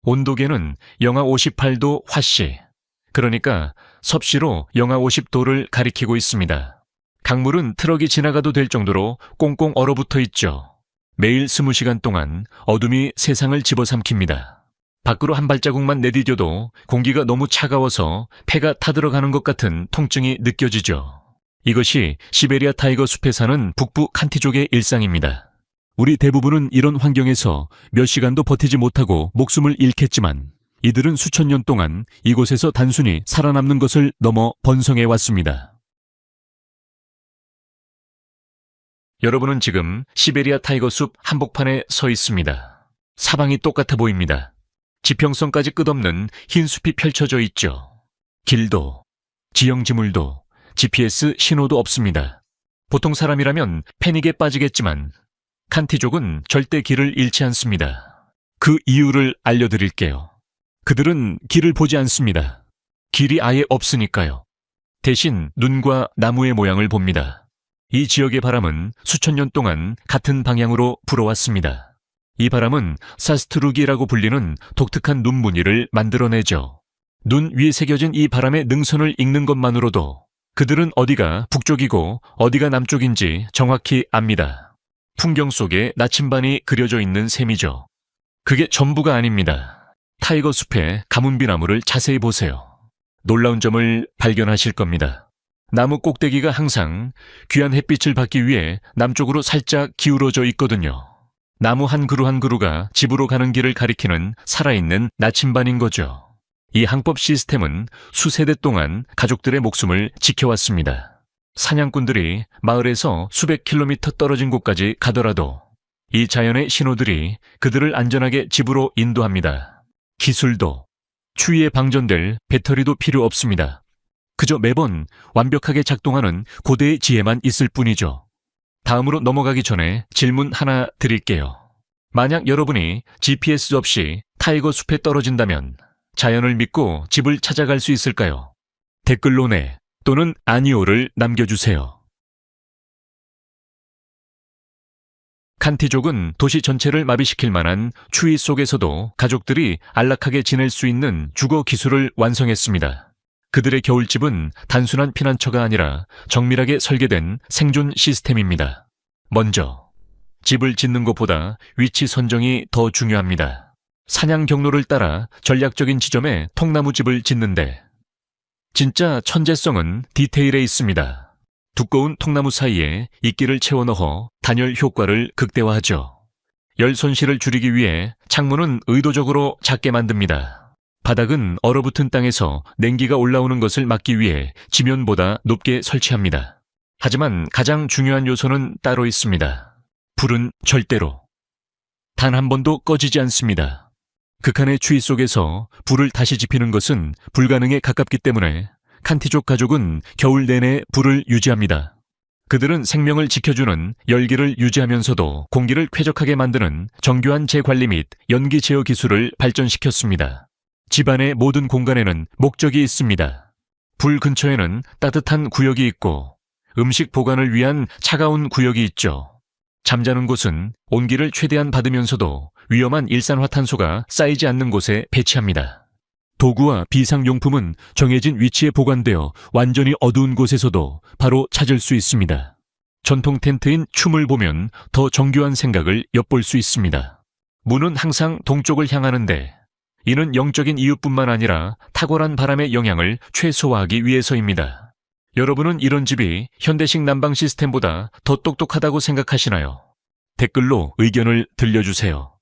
온도계는 영하 58도 화씨, 그러니까 섭씨로 영하 50도를 가리키고 있습니다. 강물은 트럭이 지나가도 될 정도로 꽁꽁 얼어붙어 있죠. 매일 20시간 동안 어둠이 세상을 집어삼킵니다. 밖으로 한 발자국만 내디뎌도 공기가 너무 차가워서 폐가 타들어가는 것 같은 통증이 느껴지죠. 이것이 시베리아 타이거 숲에 사는 북부 칸티족의 일상입니다. 우리 대부분은 이런 환경에서 몇 시간도 버티지 못하고 목숨을 잃겠지만 이들은 수천 년 동안 이곳에서 단순히 살아남는 것을 넘어 번성해 왔습니다. 여러분은 지금 시베리아 타이거 숲 한복판에 서 있습니다. 사방이 똑같아 보입니다. 지평선까지 끝없는 흰 숲이 펼쳐져 있죠. 길도, 지형지물도, GPS 신호도 없습니다. 보통 사람이라면 패닉에 빠지겠지만 칸티족은 절대 길을 잃지 않습니다. 그 이유를 알려드릴게요. 그들은 길을 보지 않습니다. 길이 아예 없으니까요. 대신 눈과 나무의 모양을 봅니다. 이 지역의 바람은 수천 년 동안 같은 방향으로 불어왔습니다. 이 바람은 사스트루기라고 불리는 독특한 눈 무늬를 만들어내죠. 눈 위에 새겨진 이 바람의 능선을 읽는 것만으로도 그들은 어디가 북쪽이고 어디가 남쪽인지 정확히 압니다. 풍경 속에 나침반이 그려져 있는 셈이죠. 그게 전부가 아닙니다. 타이거 숲의 가문비 나무를 자세히 보세요. 놀라운 점을 발견하실 겁니다. 나무 꼭대기가 항상 귀한 햇빛을 받기 위해 남쪽으로 살짝 기울어져 있거든요. 나무 한 그루 한 그루가 집으로 가는 길을 가리키는 살아있는 나침반인 거죠. 이 항법 시스템은 수세대 동안 가족들의 목숨을 지켜왔습니다. 사냥꾼들이 마을에서 수백 킬로미터 떨어진 곳까지 가더라도 이 자연의 신호들이 그들을 안전하게 집으로 인도합니다. 기술도, 추위에 방전될 배터리도 필요 없습니다. 그저 매번 완벽하게 작동하는 고대의 지혜만 있을 뿐이죠. 다음으로 넘어가기 전에 질문 하나 드릴게요. 만약 여러분이 GPS 없이 타이거 숲에 떨어진다면 자연을 믿고 집을 찾아갈 수 있을까요? 댓글로 네 또는 아니오를 남겨주세요. 칸티족은 도시 전체를 마비시킬 만한 추위 속에서도 가족들이 안락하게 지낼 수 있는 주거 기술을 완성했습니다. 그들의 겨울집은 단순한 피난처가 아니라 정밀하게 설계된 생존 시스템입니다. 먼저, 집을 짓는 것보다 위치 선정이 더 중요합니다. 사냥 경로를 따라 전략적인 지점에 통나무집을 짓는데 진짜 천재성은 디테일에 있습니다. 두꺼운 통나무 사이에 이끼를 채워 넣어 단열 효과를 극대화하죠. 열 손실을 줄이기 위해 창문은 의도적으로 작게 만듭니다. 바닥은 얼어붙은 땅에서 냉기가 올라오는 것을 막기 위해 지면보다 높게 설치합니다. 하지만 가장 중요한 요소는 따로 있습니다. 불은 절대로 단 한 번도 꺼지지 않습니다. 극한의 추위 속에서 불을 다시 지피는 것은 불가능에 가깝기 때문에 칸티족 가족은 겨울 내내 불을 유지합니다. 그들은 생명을 지켜주는 열기를 유지하면서도 공기를 쾌적하게 만드는 정교한 재관리 및 연기 제어 기술을 발전시켰습니다. 집안의 모든 공간에는 목적이 있습니다. 불 근처에는 따뜻한 구역이 있고 음식 보관을 위한 차가운 구역이 있죠. 잠자는 곳은 온기를 최대한 받으면서도 위험한 일산화탄소가 쌓이지 않는 곳에 배치합니다. 도구와 비상용품은 정해진 위치에 보관되어 완전히 어두운 곳에서도 바로 찾을 수 있습니다. 전통 텐트인 춤을 보면 더 정교한 생각을 엿볼 수 있습니다. 문은 항상 동쪽을 향하는데 이는 영적인 이유뿐만 아니라 탁월한 바람의 영향을 최소화하기 위해서입니다. 여러분은 이런 집이 현대식 난방 시스템보다 더 똑똑하다고 생각하시나요? 댓글로 의견을 들려주세요.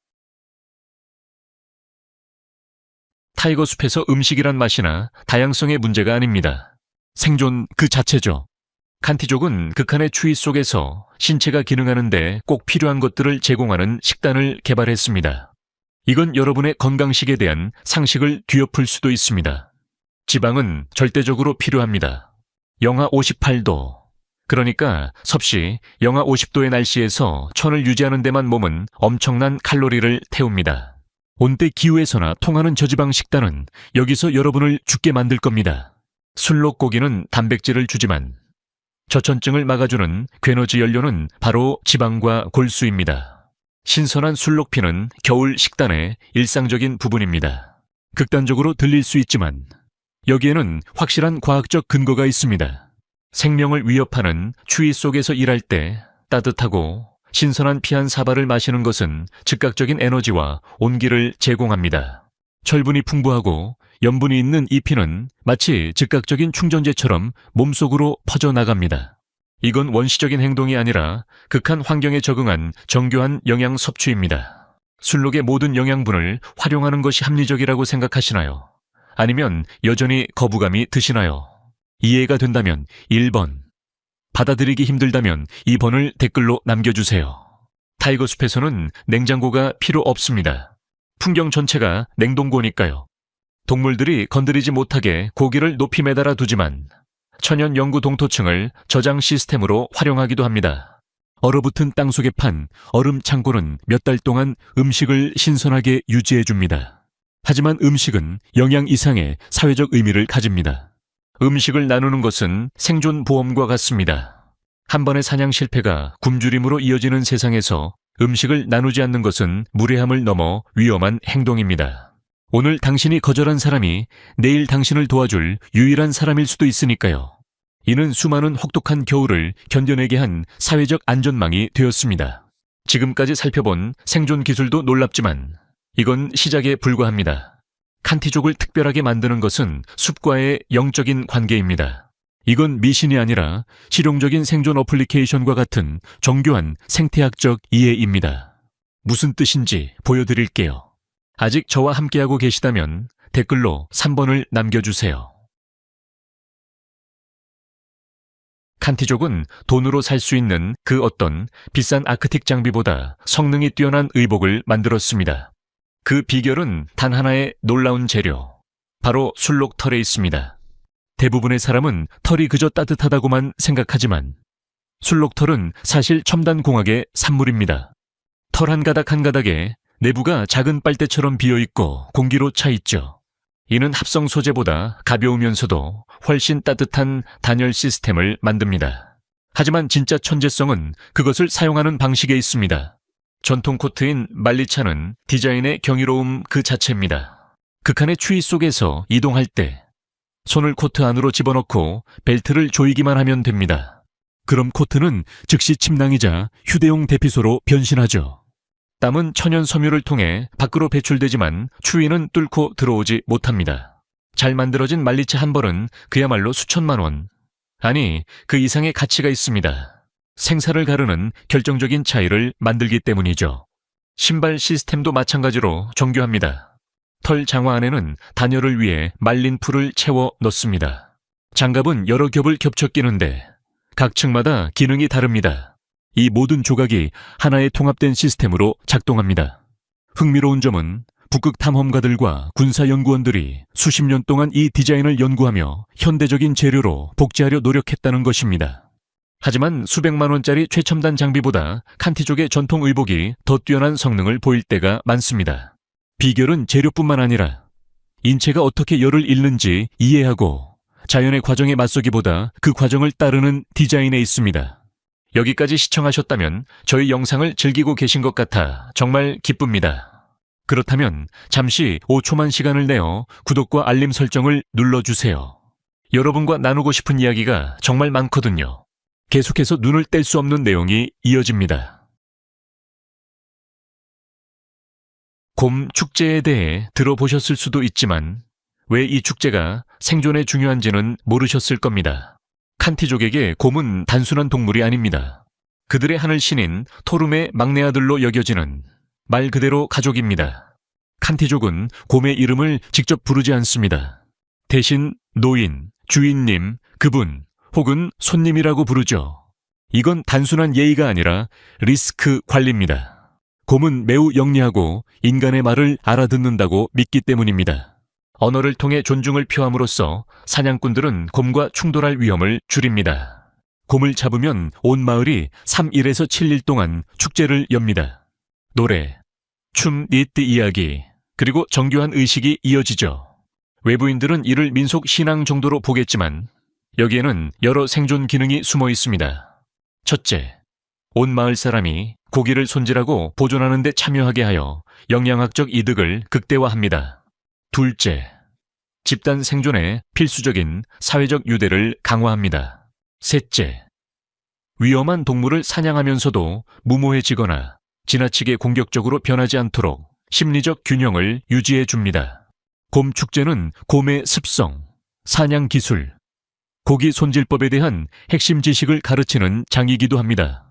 타이거 숲에서 음식이란 맛이나 다양성의 문제가 아닙니다. 생존 그 자체죠. 칸티족은 극한의 추위 속에서 신체가 기능하는데 꼭 필요한 것들을 제공하는 식단을 개발했습니다. 이건 여러분의 건강식에 대한 상식을 뒤엎을 수도 있습니다. 지방은 절대적으로 필요합니다. 영하 58도, 그러니까 섭씨 영하 50도의 날씨에서 천을 유지하는 데만 몸은 엄청난 칼로리를 태웁니다. 온대 기후에서나 통하는 저지방 식단은 여기서 여러분을 죽게 만들 겁니다. 술록고기는 단백질을 주지만 저천증을 막아주는 괴너지 연료는 바로 지방과 골수입니다. 신선한 술록피는 겨울 식단의 일상적인 부분입니다. 극단적으로 들릴 수 있지만 여기에는 확실한 과학적 근거가 있습니다. 생명을 위협하는 추위 속에서 일할 때 따뜻하고 신선한 피 한 사발을 마시는 것은 즉각적인 에너지와 온기를 제공합니다. 철분이 풍부하고 염분이 있는 이 피는 마치 즉각적인 충전재처럼 몸속으로 퍼져나갑니다. 이건 원시적인 행동이 아니라 극한 환경에 적응한 정교한 영양 섭취입니다. 술록의 모든 영양분을 활용하는 것이 합리적이라고 생각하시나요? 아니면 여전히 거부감이 드시나요? 이해가 된다면 1번, 받아들이기 힘들다면 2번을 댓글로 남겨주세요. 타이거숲에서는 냉장고가 필요 없습니다. 풍경 전체가 냉동고니까요. 동물들이 건드리지 못하게 고기를 높이 매달아 두지만 천연 영구 동토층을 저장 시스템으로 활용하기도 합니다. 얼어붙은 땅속에 판 얼음 창고는 몇 달 동안 음식을 신선하게 유지해줍니다. 하지만 음식은 영양 이상의 사회적 의미를 가집니다. 음식을 나누는 것은 생존 보험과 같습니다. 한 번의 사냥 실패가 굶주림으로 이어지는 세상에서 음식을 나누지 않는 것은 무례함을 넘어 위험한 행동입니다. 오늘 당신이 거절한 사람이 내일 당신을 도와줄 유일한 사람일 수도 있으니까요. 이는 수많은 혹독한 겨울을 견뎌내게 한 사회적 안전망이 되었습니다. 지금까지 살펴본 생존 기술도 놀랍지만 이건 시작에 불과합니다. 칸티족을 특별하게 만드는 것은 숲과의 영적인 관계입니다. 이건 미신이 아니라 실용적인 생존 어플리케이션과 같은 정교한 생태학적 이해입니다. 무슨 뜻인지 보여드릴게요. 아직 저와 함께하고 계시다면 댓글로 3번을 남겨주세요. 칸티족은 돈으로 살 수 있는 그 어떤 비싼 아크틱 장비보다 성능이 뛰어난 의복을 만들었습니다. 그 비결은 단 하나의 놀라운 재료, 바로 술록 털에 있습니다. 대부분의 사람은 털이 그저 따뜻하다고만 생각하지만 술록털은 사실 첨단 공학의 산물입니다. 털 한 가닥 한 가닥에 내부가 작은 빨대처럼 비어있고 공기로 차 있죠. 이는 합성 소재보다 가벼우면서도 훨씬 따뜻한 단열 시스템을 만듭니다. 하지만 진짜 천재성은 그것을 사용하는 방식에 있습니다. 전통 코트인 말리차는 디자인의 경이로움 그 자체입니다. 극한의 추위 속에서 이동할 때 손을 코트 안으로 집어넣고 벨트를 조이기만 하면 됩니다. 그럼 코트는 즉시 침낭이자 휴대용 대피소로 변신하죠. 땀은 천연 섬유를 통해 밖으로 배출되지만 추위는 뚫고 들어오지 못합니다. 잘 만들어진 말리차 한 벌은 그야말로 수천만 원, 아니 그 이상의 가치가 있습니다. 생사를 가르는 결정적인 차이를 만들기 때문이죠. 신발 시스템도 마찬가지로 정교합니다. 털 장화 안에는 단열을 위해 말린 풀을 채워 넣습니다. 장갑은 여러 겹을 겹쳐 끼는데 각 층마다 기능이 다릅니다. 이 모든 조각이 하나의 통합된 시스템으로 작동합니다. 흥미로운 점은 북극 탐험가들과 군사연구원들이 수십 년 동안 이 디자인을 연구하며 현대적인 재료로 복제하려 노력했다는 것입니다. 하지만 수백만 원짜리 최첨단 장비보다 칸티족의 전통 의복이 더 뛰어난 성능을 보일 때가 많습니다. 비결은 재료뿐만 아니라 인체가 어떻게 열을 잃는지 이해하고 자연의 과정에 맞서기보다 그 과정을 따르는 디자인에 있습니다. 여기까지 시청하셨다면 저희 영상을 즐기고 계신 것 같아 정말 기쁩니다. 그렇다면 잠시 5초만 시간을 내어 구독과 알림 설정을 눌러주세요. 여러분과 나누고 싶은 이야기가 정말 많거든요. 계속해서 눈을 뗄 수 없는 내용이 이어집니다. 곰 축제에 대해 들어보셨을 수도 있지만 왜 이 축제가 생존에 중요한지는 모르셨을 겁니다. 칸티족에게 곰은 단순한 동물이 아닙니다. 그들의 하늘신인 토룸의 막내 아들로 여겨지는 말 그대로 가족입니다. 칸티족은 곰의 이름을 직접 부르지 않습니다. 대신 노인, 주인님, 그분 혹은 손님이라고 부르죠. 이건 단순한 예의가 아니라 리스크 관리입니다. 곰은 매우 영리하고 인간의 말을 알아듣는다고 믿기 때문입니다. 언어를 통해 존중을 표함으로써 사냥꾼들은 곰과 충돌할 위험을 줄입니다. 곰을 잡으면 온 마을이 3일에서 7일 동안 축제를 엽니다. 노래, 춤, 니트 이야기, 그리고 정교한 의식이 이어지죠. 외부인들은 이를 민속 신앙 정도로 보겠지만 여기에는 여러 생존 기능이 숨어 있습니다. 첫째, 온 마을 사람이 고기를 손질하고 보존하는 데 참여하게 하여 영양학적 이득을 극대화합니다. 둘째, 집단 생존에 필수적인 사회적 유대를 강화합니다. 셋째, 위험한 동물을 사냥하면서도 무모해지거나 지나치게 공격적으로 변하지 않도록 심리적 균형을 유지해 줍니다. 곰 축제는 곰의 습성, 사냥 기술, 고기 손질법에 대한 핵심 지식을 가르치는 장이기도 합니다.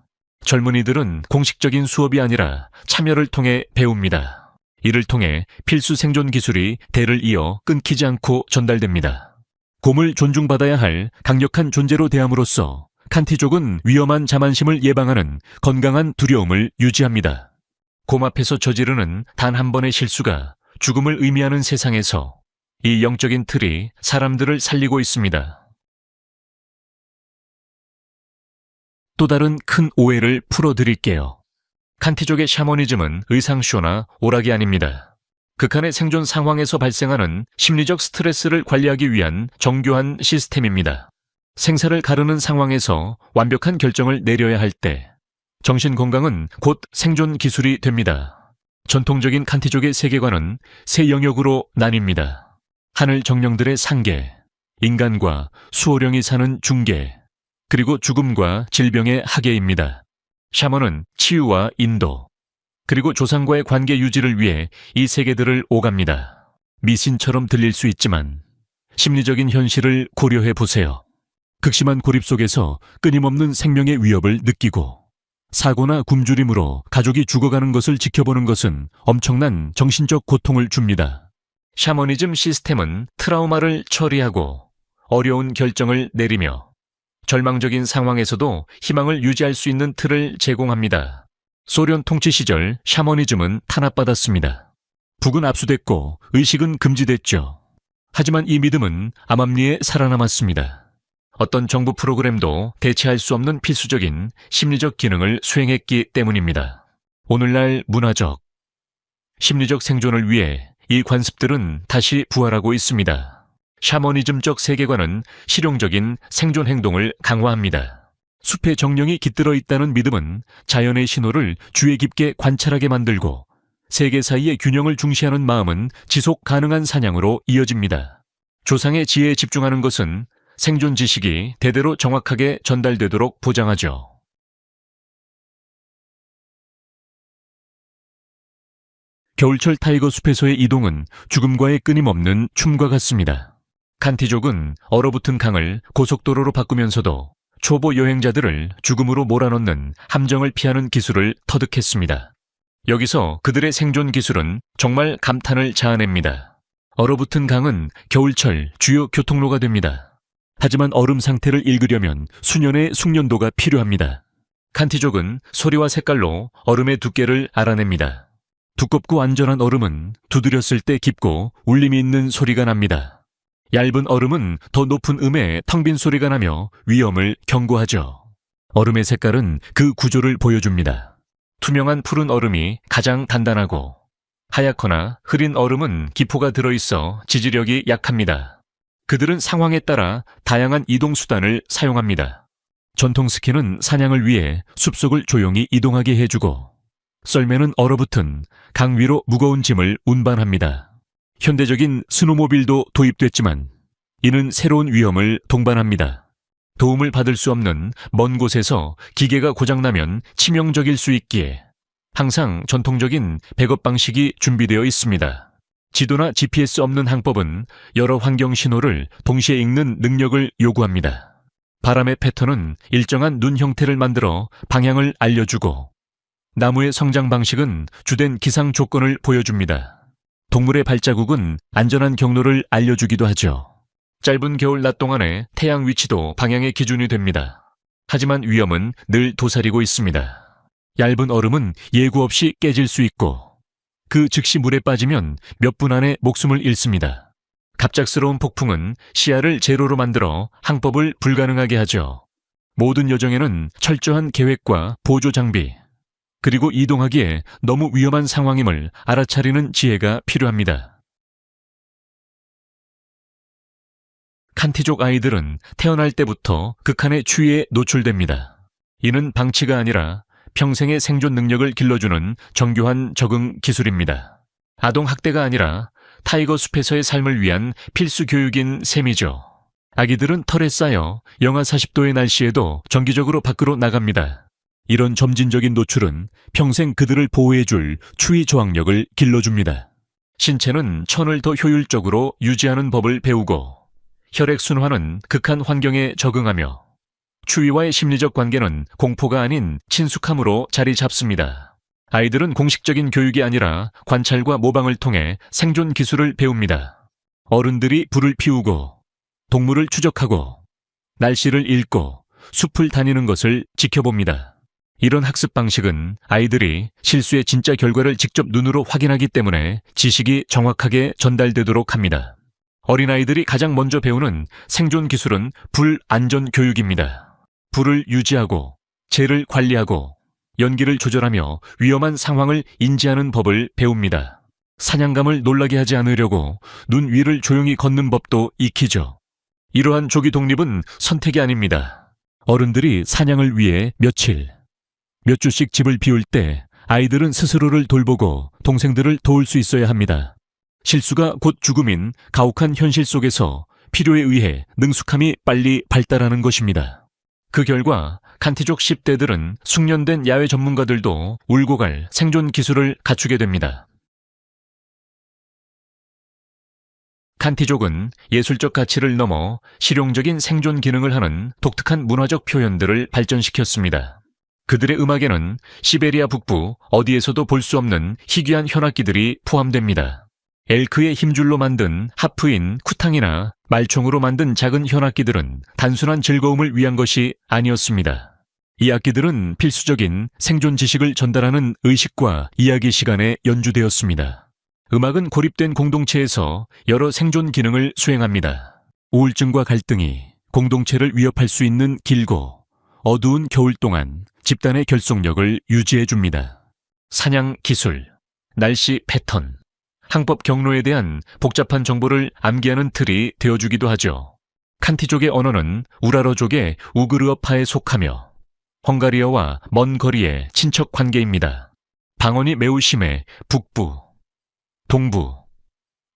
젊은이들은 공식적인 수업이 아니라 참여를 통해 배웁니다. 이를 통해 필수 생존 기술이 대를 이어 끊기지 않고 전달됩니다. 곰을 존중받아야 할 강력한 존재로 대함으로써 칸티족은 위험한 자만심을 예방하는 건강한 두려움을 유지합니다. 곰 앞에서 저지르는 단 한 번의 실수가 죽음을 의미하는 세상에서 이 영적인 틀이 사람들을 살리고 있습니다. 또 다른 큰 오해를 풀어드릴게요. 칸티족의 샤머니즘은 의상쇼나 오락이 아닙니다. 극한의 생존 상황에서 발생하는 심리적 스트레스를 관리하기 위한 정교한 시스템입니다. 생사를 가르는 상황에서 완벽한 결정을 내려야 할 때 정신 건강은 곧 생존 기술이 됩니다. 전통적인 칸티족의 세계관은 세 영역으로 나뉩니다. 하늘 정령들의 상계, 인간과 수호령이 사는 중계, 그리고 죽음과 질병의 하계입니다. 샤먼은 치유와 인도, 그리고 조상과의 관계 유지를 위해 이 세계들을 오갑니다. 미신처럼 들릴 수 있지만 심리적인 현실을 고려해 보세요. 극심한 고립 속에서 끊임없는 생명의 위협을 느끼고 사고나 굶주림으로 가족이 죽어가는 것을 지켜보는 것은 엄청난 정신적 고통을 줍니다. 샤머니즘 시스템은 트라우마를 처리하고 어려운 결정을 내리며 절망적인 상황에서도 희망을 유지할 수 있는 틀을 제공합니다. 소련 통치 시절 샤머니즘은 탄압받았습니다. 북은 압수됐고 의식은 금지됐죠. 하지만 이 믿음은 암암리에 살아남았습니다. 어떤 정부 프로그램도 대체할 수 없는 필수적인 심리적 기능을 수행했기 때문입니다. 오늘날 문화적, 심리적 생존을 위해 이 관습들은 다시 부활하고 있습니다. 샤머니즘적 세계관은 실용적인 생존 행동을 강화합니다. 숲의 정령이 깃들어 있다는 믿음은 자연의 신호를 주의 깊게 관찰하게 만들고 세계 사이의 균형을 중시하는 마음은 지속 가능한 사냥으로 이어집니다. 조상의 지혜에 집중하는 것은 생존 지식이 대대로 정확하게 전달되도록 보장하죠. 겨울철 타이거 숲에서의 이동은 죽음과의 끊임없는 춤과 같습니다. 칸티족은 얼어붙은 강을 고속도로로 바꾸면서도 초보 여행자들을 죽음으로 몰아넣는 함정을 피하는 기술을 터득했습니다. 여기서 그들의 생존 기술은 정말 감탄을 자아냅니다. 얼어붙은 강은 겨울철 주요 교통로가 됩니다. 하지만 얼음 상태를 읽으려면 수년의 숙련도가 필요합니다. 칸티족은 소리와 색깔로 얼음의 두께를 알아냅니다. 두껍고 안전한 얼음은 두드렸을 때 깊고 울림이 있는 소리가 납니다. 얇은 얼음은 더 높은 음의 텅 빈 소리가 나며 위험을 경고하죠. 얼음의 색깔은 그 구조를 보여줍니다. 투명한 푸른 얼음이 가장 단단하고 하얗거나 흐린 얼음은 기포가 들어있어 지지력이 약합니다. 그들은 상황에 따라 다양한 이동 수단을 사용합니다. 전통 스키는 사냥을 위해 숲속을 조용히 이동하게 해주고 썰매는 얼어붙은 강 위로 무거운 짐을 운반합니다. 현대적인 스노모빌도 도입됐지만 이는 새로운 위험을 동반합니다. 도움을 받을 수 없는 먼 곳에서 기계가 고장나면 치명적일 수 있기에 항상 전통적인 백업 방식이 준비되어 있습니다. 지도나 GPS 없는 항법은 여러 환경 신호를 동시에 읽는 능력을 요구합니다. 바람의 패턴은 일정한 눈 형태를 만들어 방향을 알려주고 나무의 성장 방식은 주된 기상 조건을 보여줍니다. 동물의 발자국은 안전한 경로를 알려주기도 하죠. 짧은 겨울 낮 동안의 태양 위치도 방향의 기준이 됩니다. 하지만 위험은 늘 도사리고 있습니다. 얇은 얼음은 예고 없이 깨질 수 있고 그 즉시 물에 빠지면 몇 분 안에 목숨을 잃습니다. 갑작스러운 폭풍은 시야를 제로로 만들어 항법을 불가능하게 하죠. 모든 여정에는 철저한 계획과 보조 장비, 그리고 이동하기에 너무 위험한 상황임을 알아차리는 지혜가 필요합니다. 칸티족 아이들은 태어날 때부터 극한의 추위에 노출됩니다. 이는 방치가 아니라 평생의 생존 능력을 길러주는 정교한 적응 기술입니다. 아동학대가 아니라 타이거 숲에서의 삶을 위한 필수 교육인 셈이죠. 아기들은 털에 쌓여 영하 40도의 날씨에도 정기적으로 밖으로 나갑니다. 이런 점진적인 노출은 평생 그들을 보호해줄 추위 저항력을 길러줍니다. 신체는 천을 더 효율적으로 유지하는 법을 배우고 혈액순환은 극한 환경에 적응하며 추위와의 심리적 관계는 공포가 아닌 친숙함으로 자리 잡습니다. 아이들은 공식적인 교육이 아니라 관찰과 모방을 통해 생존 기술을 배웁니다. 어른들이 불을 피우고 동물을 추적하고 날씨를 읽고 숲을 다니는 것을 지켜봅니다. 이런 학습 방식은 아이들이 실수의 진짜 결과를 직접 눈으로 확인하기 때문에 지식이 정확하게 전달되도록 합니다. 어린아이들이 가장 먼저 배우는 생존 기술은 불 안전 교육입니다. 불을 유지하고 재를 관리하고 연기를 조절하며 위험한 상황을 인지하는 법을 배웁니다. 사냥감을 놀라게 하지 않으려고 눈 위를 조용히 걷는 법도 익히죠. 이러한 조기 독립은 선택이 아닙니다. 어른들이 사냥을 위해 며칠, 몇 주씩 집을 비울 때 아이들은 스스로를 돌보고 동생들을 도울 수 있어야 합니다. 실수가 곧 죽음인 가혹한 현실 속에서 필요에 의해 능숙함이 빨리 발달하는 것입니다. 그 결과 칸티족 10대들은 숙련된 야외 전문가들도 울고 갈 생존 기술을 갖추게 됩니다. 칸티족은 예술적 가치를 넘어 실용적인 생존 기능을 하는 독특한 문화적 표현들을 발전시켰습니다. 그들의 음악에는 시베리아 북부 어디에서도 볼 수 없는 희귀한 현악기들이 포함됩니다. 엘크의 힘줄로 만든 하프인 쿠탕이나 말총으로 만든 작은 현악기들은 단순한 즐거움을 위한 것이 아니었습니다. 이 악기들은 필수적인 생존 지식을 전달하는 의식과 이야기 시간에 연주되었습니다. 음악은 고립된 공동체에서 여러 생존 기능을 수행합니다. 우울증과 갈등이 공동체를 위협할 수 있는 길고 어두운 겨울 동안 집단의 결속력을 유지해줍니다. 사냥 기술, 날씨 패턴, 항법 경로에 대한 복잡한 정보를 암기하는 틀이 되어주기도 하죠. 칸티족의 언어는 우라러족의 우그르어파에 속하며 헝가리어와 먼 거리의 친척 관계입니다. 방언이 매우 심해 북부, 동부,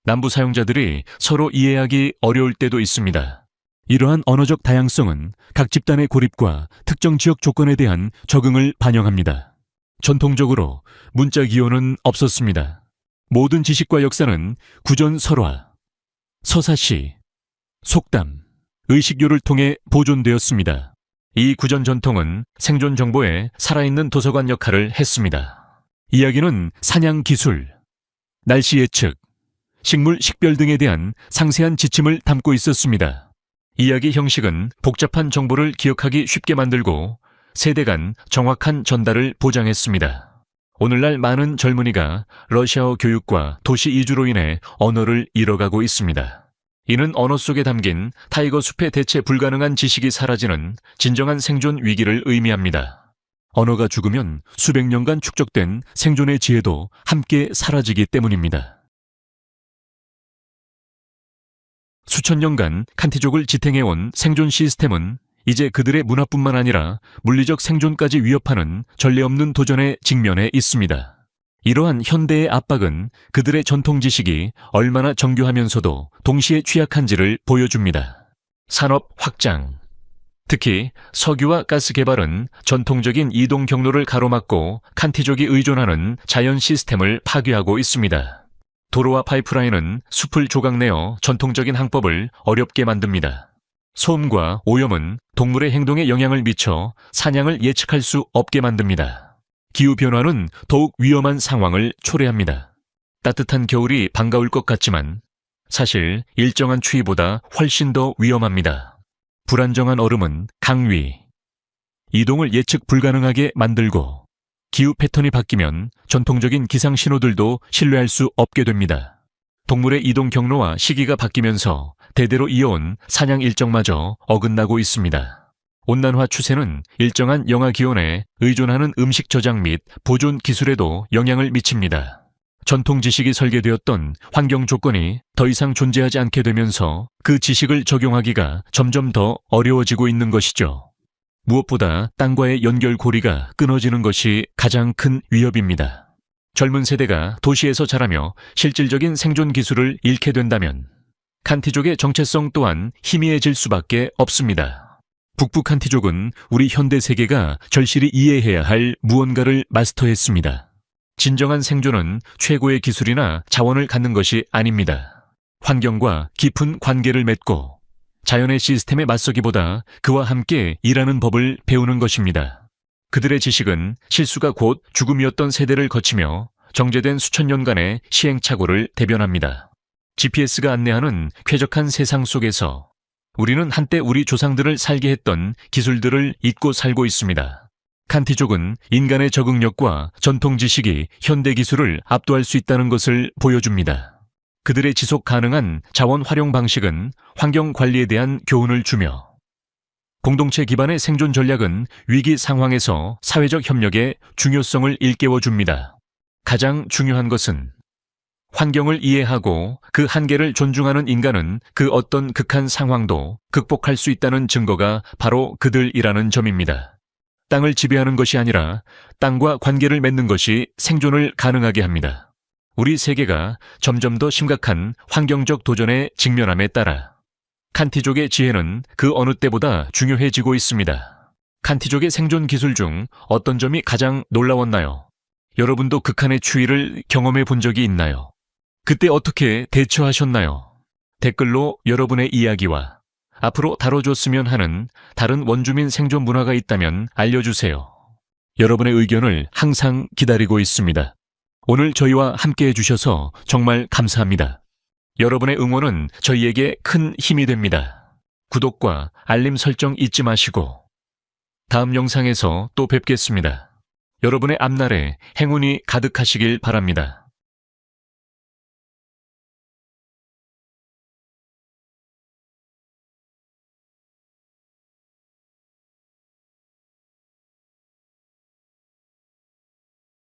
남부 사용자들이 서로 이해하기 어려울 때도 있습니다. 이러한 언어적 다양성은 각 집단의 고립과 특정 지역 조건에 대한 적응을 반영합니다. 전통적으로 문자 기호는 없었습니다. 모든 지식과 역사는 구전설화, 서사시, 속담, 의식교를 통해 보존되었습니다. 이 구전 전통은 생존 정보에 살아있는 도서관 역할을 했습니다. 이야기는 사냥 기술, 날씨 예측, 식물 식별 등에 대한 상세한 지침을 담고 있었습니다. 이야기 형식은 복잡한 정보를 기억하기 쉽게 만들고 세대 간 정확한 전달을 보장했습니다. 오늘날 많은 젊은이가 러시아어 교육과 도시 이주로 인해 언어를 잃어가고 있습니다. 이는 언어 속에 담긴 타이거 숲의 대체 불가능한 지식이 사라지는 진정한 생존 위기를 의미합니다. 언어가 죽으면 수백 년간 축적된 생존의 지혜도 함께 사라지기 때문입니다. 수천 년간 칸티족을 지탱해온 생존 시스템은 이제 그들의 문화뿐만 아니라 물리적 생존까지 위협하는 전례 없는 도전에 직면해 있습니다. 이러한 현대의 압박은 그들의 전통 지식이 얼마나 정교하면서도 동시에 취약한지를 보여줍니다. 산업 확장, 특히 석유와 가스 개발은 전통적인 이동 경로를 가로막고 칸티족이 의존하는 자연 시스템을 파괴하고 있습니다. 도로와 파이프라인은 숲을 조각내어 전통적인 항법을 어렵게 만듭니다. 소음과 오염은 동물의 행동에 영향을 미쳐 사냥을 예측할 수 없게 만듭니다. 기후변화는 더욱 위험한 상황을 초래합니다. 따뜻한 겨울이 반가울 것 같지만 사실 일정한 추위보다 훨씬 더 위험합니다. 불안정한 얼음은 강위, 이동을 예측 불가능하게 만들고 기후 패턴이 바뀌면 전통적인 기상 신호들도 신뢰할 수 없게 됩니다. 동물의 이동 경로와 시기가 바뀌면서 대대로 이어온 사냥 일정마저 어긋나고 있습니다. 온난화 추세는 일정한 영하 기온에 의존하는 음식 저장 및 보존 기술에도 영향을 미칩니다. 전통 지식이 설계되었던 환경 조건이 더 이상 존재하지 않게 되면서 그 지식을 적용하기가 점점 더 어려워지고 있는 것이죠. 무엇보다 땅과의 연결고리가 끊어지는 것이 가장 큰 위협입니다. 젊은 세대가 도시에서 자라며 실질적인 생존 기술을 잃게 된다면 칸티족의 정체성 또한 희미해질 수밖에 없습니다. 북부 칸티족은 우리 현대 세계가 절실히 이해해야 할 무언가를 마스터했습니다. 진정한 생존은 최고의 기술이나 자원을 갖는 것이 아닙니다. 환경과 깊은 관계를 맺고 자연의 시스템에 맞서기보다 그와 함께 일하는 법을 배우는 것입니다. 그들의 지식은 실수가 곧 죽음이었던 세대를 거치며 정제된 수천 년간의 시행착오를 대변합니다. GPS가 안내하는 쾌적한 세상 속에서 우리는 한때 우리 조상들을 살게 했던 기술들을 잊고 살고 있습니다. 칸티족은 인간의 적응력과 전통 지식이 현대 기술을 압도할 수 있다는 것을 보여줍니다. 그들의 지속 가능한 자원 활용 방식은 환경 관리에 대한 교훈을 주며 공동체 기반의 생존 전략은 위기 상황에서 사회적 협력의 중요성을 일깨워 줍니다. 가장 중요한 것은 환경을 이해하고 그 한계를 존중하는 인간은 그 어떤 극한 상황도 극복할 수 있다는 증거가 바로 그들이라는 점입니다. 땅을 지배하는 것이 아니라 땅과 관계를 맺는 것이 생존을 가능하게 합니다. 우리 세계가 점점 더 심각한 환경적 도전에 직면함에 따라 칸티족의 지혜는 그 어느 때보다 중요해지고 있습니다. 칸티족의 생존 기술 중 어떤 점이 가장 놀라웠나요? 여러분도 극한의 추위를 경험해 본 적이 있나요? 그때 어떻게 대처하셨나요? 댓글로 여러분의 이야기와 앞으로 다뤄줬으면 하는 다른 원주민 생존 문화가 있다면 알려주세요. 여러분의 의견을 항상 기다리고 있습니다. 오늘 저희와 함께 해주셔서 정말 감사합니다. 여러분의 응원은 저희에게 큰 힘이 됩니다. 구독과 알림 설정 잊지 마시고 다음 영상에서 또 뵙겠습니다. 여러분의 앞날에 행운이 가득하시길 바랍니다.